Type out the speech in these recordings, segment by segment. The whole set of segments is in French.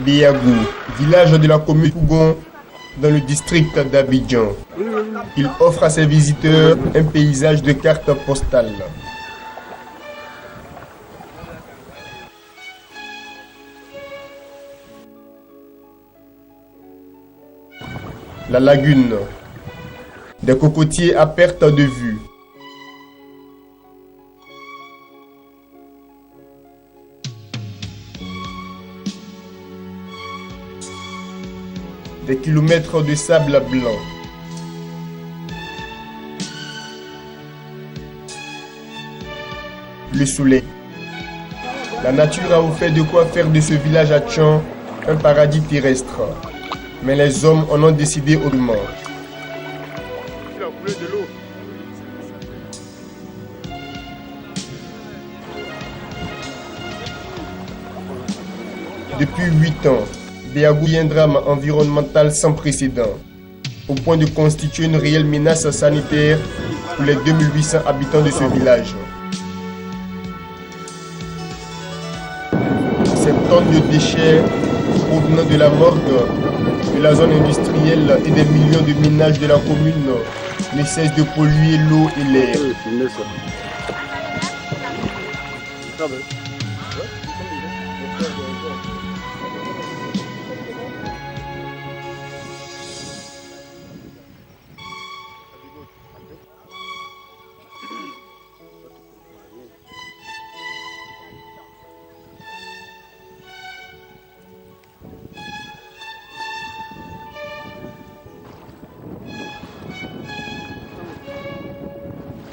Béagou, village de la commune Pougon, dans le district d'Abidjan. Il offre à ses visiteurs un paysage de cartes postales. La lagune, des cocotiers à perte de vue. Des kilomètres de sable blanc. Le soleil. La nature a offert de quoi faire de ce village à Tchan un paradis terrestre. Mais les hommes en ont décidé autrement. Depuis 8 ans, Béagou vit un drame environnemental sans précédent, au point de constituer une réelle menace sanitaire pour les 2800 habitants de ce village. Ces tonnes de déchets provenant de la morgue, de la zone industrielle et des millions de ménages de la commune ne cessent de polluer l'eau et l'air.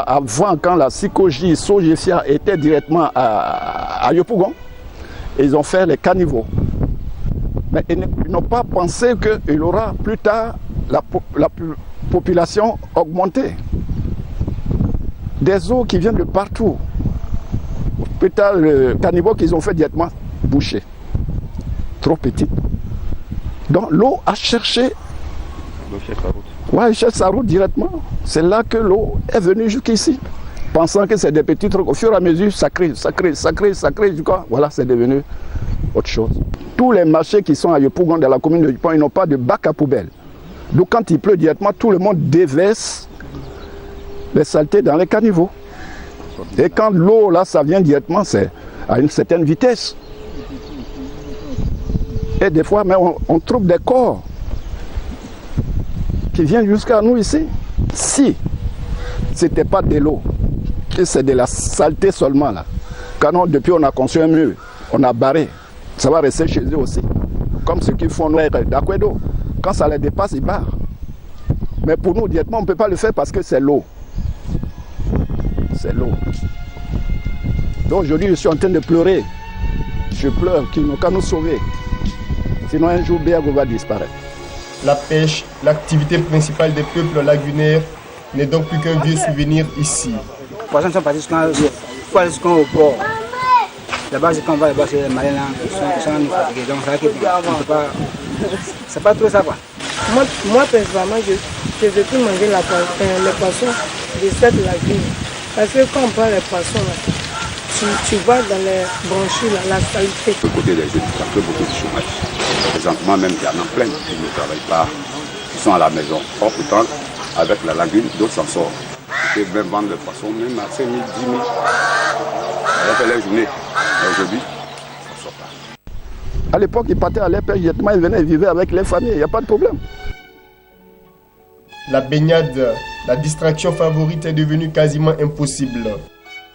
Avant, quand la Sikoji Sogefia était directement à Yopougon, ils ont fait les caniveaux. Mais ils n'ont pas pensé qu'il y aura plus tard la population augmentée. Des eaux qui viennent de partout. Plus tard, le caniveau qu'ils ont fait directement bouché. Trop petit. Donc l'eau a cherché. Ouais, il cherche sa route directement. C'est là que l'eau est venue jusqu'ici. Pensant que c'est des petits trucs. Au fur et à mesure, ça crée. Voilà, c'est devenu autre chose. Tous les marchés qui sont à Yopougon, dans la commune de Yopougon, ils n'ont pas de bac à poubelle. Donc quand il pleut directement, tout le monde déverse les saletés dans les caniveaux. Et quand l'eau, là, ça vient directement, c'est à une certaine vitesse. Et des fois, mais on trouve des corps qui viennent jusqu'à nous ici. Si ce n'était pas de l'eau, que c'est de la saleté seulement là, quand depuis on a construit un mur, on a barré, ça va rester chez eux aussi. Comme ceux qui font d'Aquedo. Quand ça les dépasse, ils barrent. Mais pour nous, directement, on ne peut pas le faire parce que c'est l'eau. C'est l'eau. Donc aujourd'hui, je suis en train de pleurer. Je pleure qu'ils n'ont qu'à nous sauver. Sinon, un jour, Béagou va disparaître. La pêche, l'activité principale des peuples lagunaires, n'est donc plus qu'un vieux souvenir ici. Les poissons sont partis jusqu'au port. Là-bas, quand on va là-bas, c'est les marins qui sont nous fatigués. Donc, c'est pas trop ça, quoi. Moi, personnellement, je veux plus manger les poissons de cette lagune. Parce que quand on prend les poissons, là, tu vois dans les branchies, là, la saleté. Du côté des jeunes, ça fait beaucoup de chômage. Présentement, même, il y en a plein qui ne travaillent pas, qui sont à la maison. Or, pourtant, avec la lagune, d'autres s'en sortent. Ils peuvent même vendre les poissons, même à 5 000, 10 000. On fait les journées. Aujourd'hui, ça ne sort pas. À l'époque, ils partaient à la pêche, directement, ils venaient vivre avec les familles, il n'y a pas de problème. La baignade, la distraction favorite, est devenue quasiment impossible,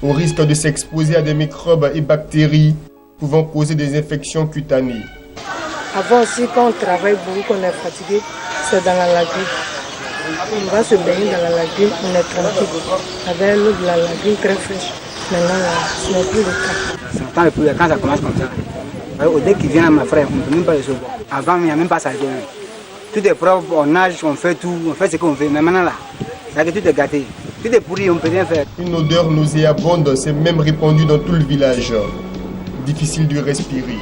au risque de s'exposer à des microbes et bactéries pouvant causer des infections cutanées. Avant aussi, quand on travaille beaucoup, qu'on est fatigué, c'est dans la lagune. On va se baigner dans la lagune, on est tranquille, avec l'eau de la lagune très fraîche. Maintenant, ce n'est plus le cas. Quand ça commence comme ça, dès qu'il vient à ma frère, on ne peut même pas le sauver. Avant, il n'y a même pas ça. Tout est propre, on nage, on fait tout, on fait ce qu'on fait. Mais maintenant là, tout est gâté, tout est pourri, on ne peut rien faire. Une odeur nauséabonde s'est même répandue dans tout le village. Difficile de respirer.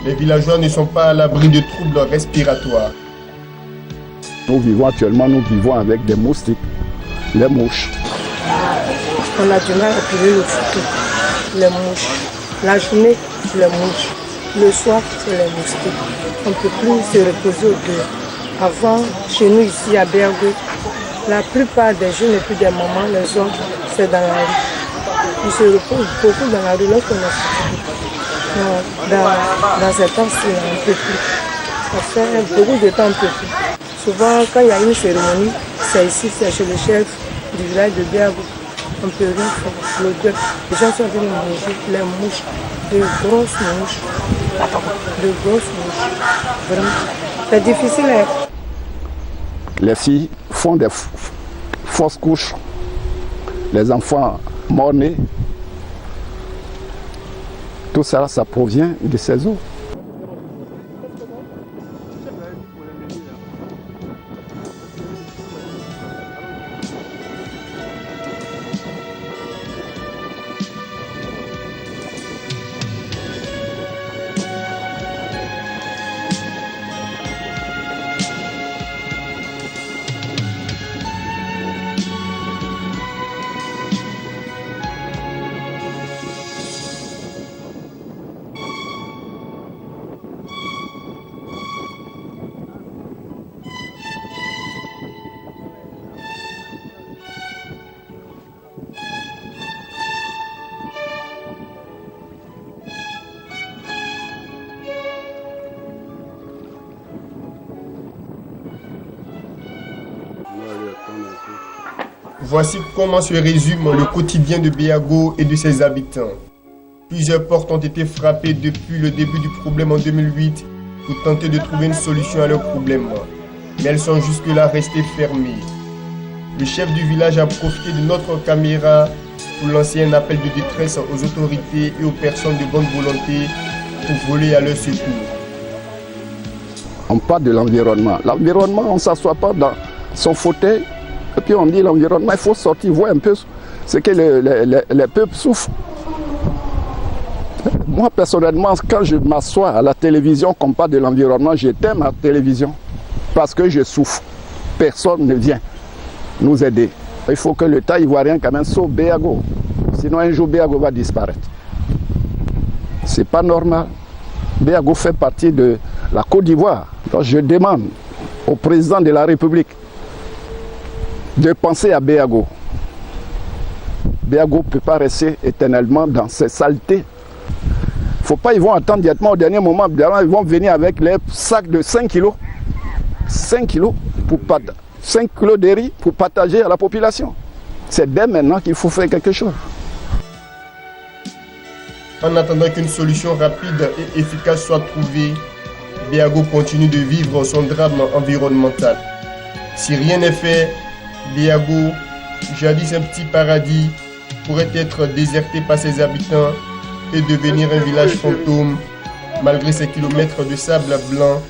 Les villageois ne sont pas à l'abri de troubles respiratoires. Nous vivons actuellement, avec des moustiques, les mouches. On a du mal à piler le photo, les mouches. La journée, les mouches. Le soir, c'est les moustiques. On ne peut plus se reposer au dehors. Avant, chez nous ici à Béago, la plupart des jeunes et puis des mamans, les hommes, c'est dans la rue. Ils se reposent beaucoup dans la rue lorsqu'on est fatigué. Dans ces temps-ci, on ne peut plus. Ça fait beaucoup de temps, on ne peut plus. Souvent, quand il y a une cérémonie, c'est ici, c'est chez le chef du village de Béago. On ne peut rien faire. L'odeur, les gens sont venus manger les mouches, de grosses mouches. De grosses mouches. Vraiment. C'est difficile. Hein? Les filles font des fausses couches. Les enfants morts-nés. Tout ça, ça provient de ces eaux. Voici comment se résume le quotidien de Béago et de ses habitants. Plusieurs portes ont été frappées depuis le début du problème en 2008 pour tenter de trouver une solution à leur problème. Mais elles sont jusque-là restées fermées. Le chef du village a profité de notre caméra pour lancer un appel de détresse aux autorités et aux personnes de bonne volonté pour voler à leur secours. On parle de l'environnement. L'environnement, on ne s'assoit pas dans son fauteuil et puis on dit l'environnement, il faut sortir, voir un peu ce que les peuples souffrent. Moi, personnellement, quand je m'assois à la télévision, qu'on parle de l'environnement, j'éteins ma télévision parce que je souffre. Personne ne vient nous aider. Il faut que l'État ivoirien quand même sauve Béago. Sinon, un jour, Béago va disparaître. C'est pas normal. Béago fait partie de la Côte d'Ivoire. Donc, je demande au président de la République de penser à Béago. Béago ne peut pas rester éternellement dans ces saletés. Faut pas, ils vont attendre directement au dernier moment. Ils vont venir avec les sacs de 5 kilos. 5 kilos, 5 kilos de riz pour partager à la population. C'est dès maintenant qu'il faut faire quelque chose. En attendant qu'une solution rapide et efficace soit trouvée, Béago continue de vivre son drame environnemental. Si rien n'est fait, Béago, jadis un petit paradis, pourrait être déserté par ses habitants et devenir un village fantôme, malgré ses kilomètres de sable blanc,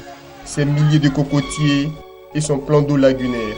ses milliers de cocotiers et son plan d'eau lagunaire.